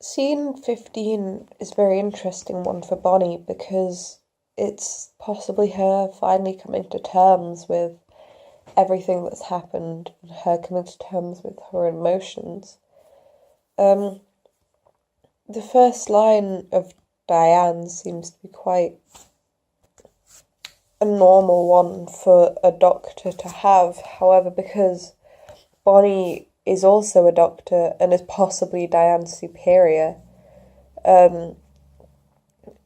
Scene 15 is a very interesting one for Bonnie because it's possibly her finally coming to terms with everything that's happened and her coming to terms with her emotions. Um, the first line of Diane seems to be quite a normal one for a doctor to have. However, because Bonnie is also a doctor and is possibly Diane's superior,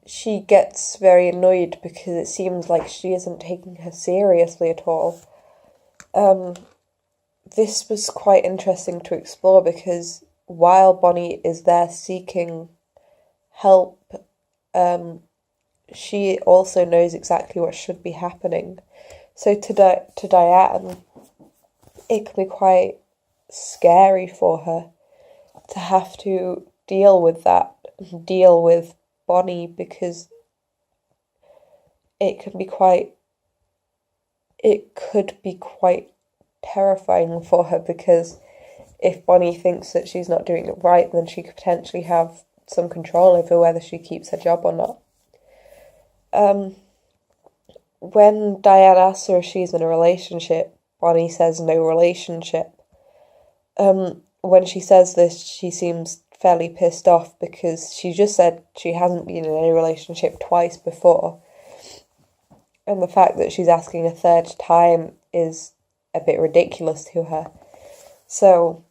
she gets very annoyed because it seems like she isn't taking her seriously at all. This was quite interesting to explore because while Bonnie is there seeking help, she also knows exactly what should be happening. So to Diane, it can be quite scary for her to have to deal with that, deal with Bonnie, because it could be quite terrifying for her, because if Bonnie thinks that she's not doing it right, then she could potentially have some control over whether she keeps her job or not. When Diane asks her if she's in a relationship, Bonnie says no relationship. When she says this, she seems fairly pissed off because she just said she hasn't been in any relationship twice before. And the fact that she's asking a third time is a bit ridiculous to her. So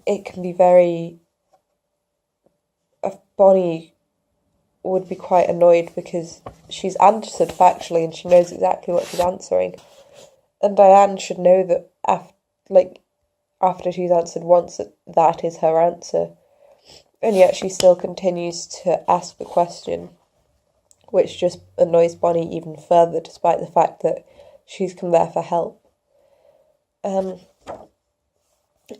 it can be Bonnie would be quite annoyed because she's answered factually and she knows exactly what she's answering. And Diane should know that after she's answered once that is her answer. And yet she still continues to ask the question, which just annoys Bonnie even further, despite the fact that she's come there for help.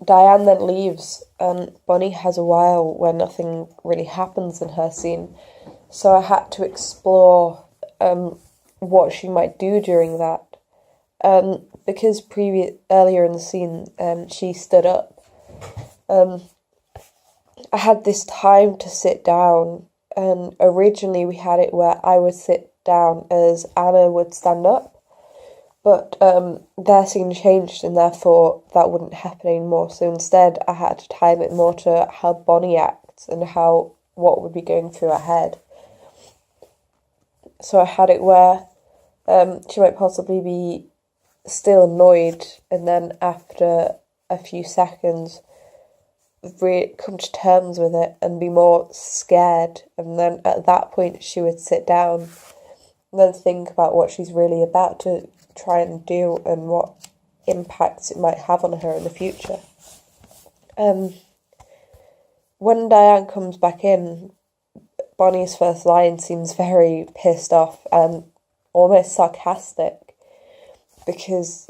Diane then leaves, and Bonnie has a while where nothing really happens in her scene. So I had to explore what she might do during that. Because earlier in the scene, she stood up. I had this time to sit down, and originally we had it where I would sit down as Anna would stand up. But their scene changed, and therefore that wouldn't happen anymore. So instead, I had to time it more to how Bonnie acts and what would be going through her head. So I had it where she might possibly be still annoyed, and then after a few seconds, come to terms with it and be more scared. And then at that point, she would sit down and then think about what she's really about to try and do and what impacts it might have on her in the future. When Diane comes back in, Bonnie's first line seems very pissed off and almost sarcastic because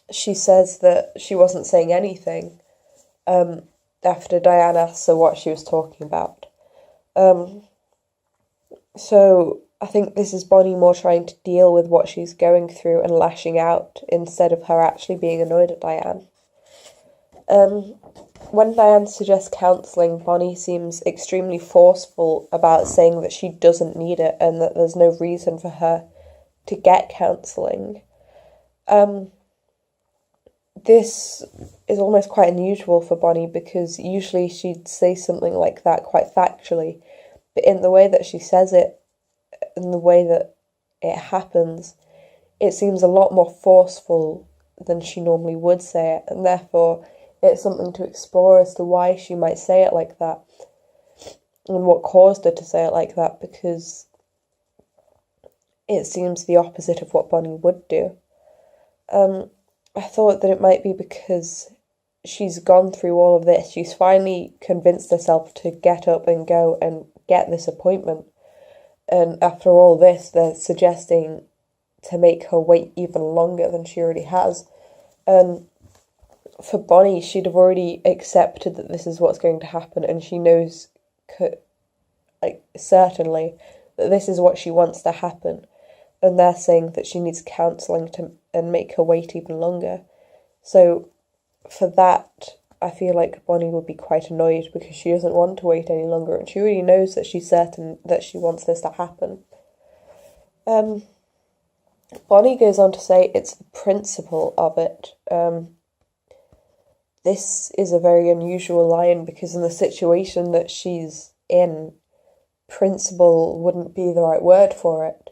she says that she wasn't saying anything after Diane asks her what she was talking about. So I think this is Bonnie more trying to deal with what she's going through and lashing out instead of her actually being annoyed at Diane. When Diane suggests counselling, Bonnie seems extremely forceful about saying that she doesn't need it and that there's no reason for her to get counselling. This is almost quite unusual for Bonnie because usually she'd say something like that quite factually, but in the way that she says it, in the way that it happens, it seems a lot more forceful than she normally would say it, and therefore it's something to explore as to why she might say it like that and what caused her to say it like that, because it seems the opposite of what Bonnie would do. I thought that it might be because she's gone through all of this. She's finally convinced herself to get up and go and get this appointment. And after all this, they're suggesting to make her wait even longer than she already has. And for Bonnie, she'd have already accepted that this is what's going to happen, and she knows, certainly, that this is what she wants to happen. And they're saying that she needs counselling and make her wait even longer. So for that, I feel like Bonnie would be quite annoyed because she doesn't want to wait any longer, and she really knows that she's certain that she wants this to happen. Bonnie goes on to say it's the principle of it. This is a very unusual line because in the situation that she's in, principle wouldn't be the right word for it.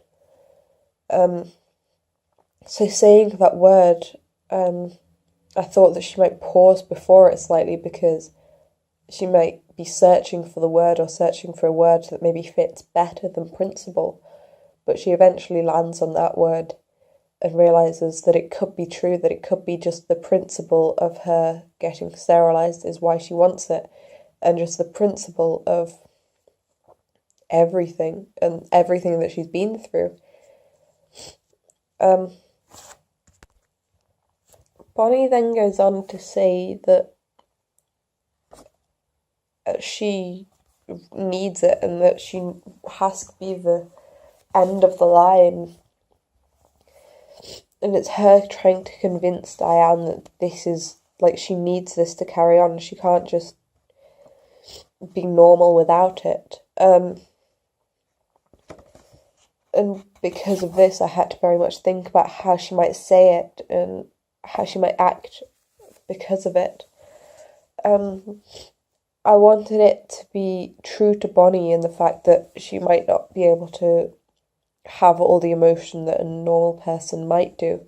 So saying that word, I thought that she might pause before it slightly because she might be searching for the word or searching for a word that maybe fits better than principle. But she eventually lands on that word and realises that it could be true, that it could be just the principle of her getting sterilised is why she wants it, and just the principle of everything and everything that she's been through. Bonnie then goes on to say that she needs it and that she has to be the end of the line. And it's her trying to convince Diane that this is, like, she needs this to carry on. She can't just be normal without it. And because of this, I had to very much think about how she might say it and how she might act because of it. I wanted it to be true to Bonnie in the fact that she might not be able to have all the emotion that a normal person might do.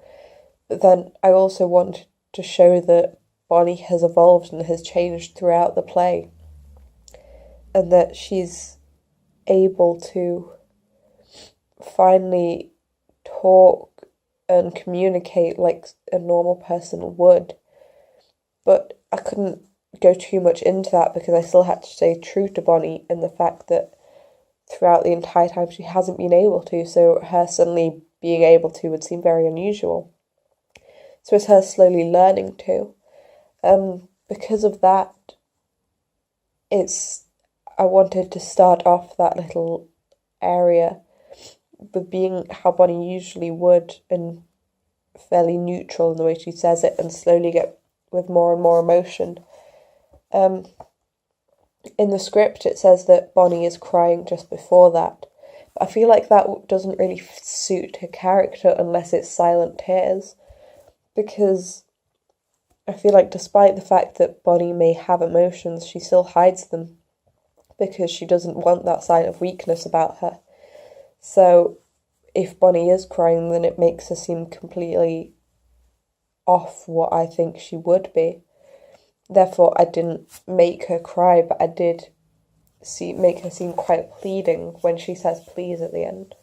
But then I also wanted to show that Bonnie has evolved and has changed throughout the play, and that she's able to finally talk and communicate like a normal person would. But I couldn't go too much into that because I still had to stay true to Bonnie in the fact that throughout the entire time she hasn't been able to, so her suddenly being able to would seem very unusual. So it's her slowly learning to. Because of that, I wanted to start off that little area with being how Bonnie usually would and fairly neutral in the way she says it, and slowly get with more and more emotion. In the script it says that Bonnie is crying just before that. But I feel like that doesn't really suit her character unless it's silent tears, because I feel like despite the fact that Bonnie may have emotions, she still hides them because she doesn't want that sign of weakness about her. So if Bonnie is crying, then it makes her seem completely off what I think she would be. Therefore, I didn't make her cry, but I did make her seem quite pleading when she says please at the end.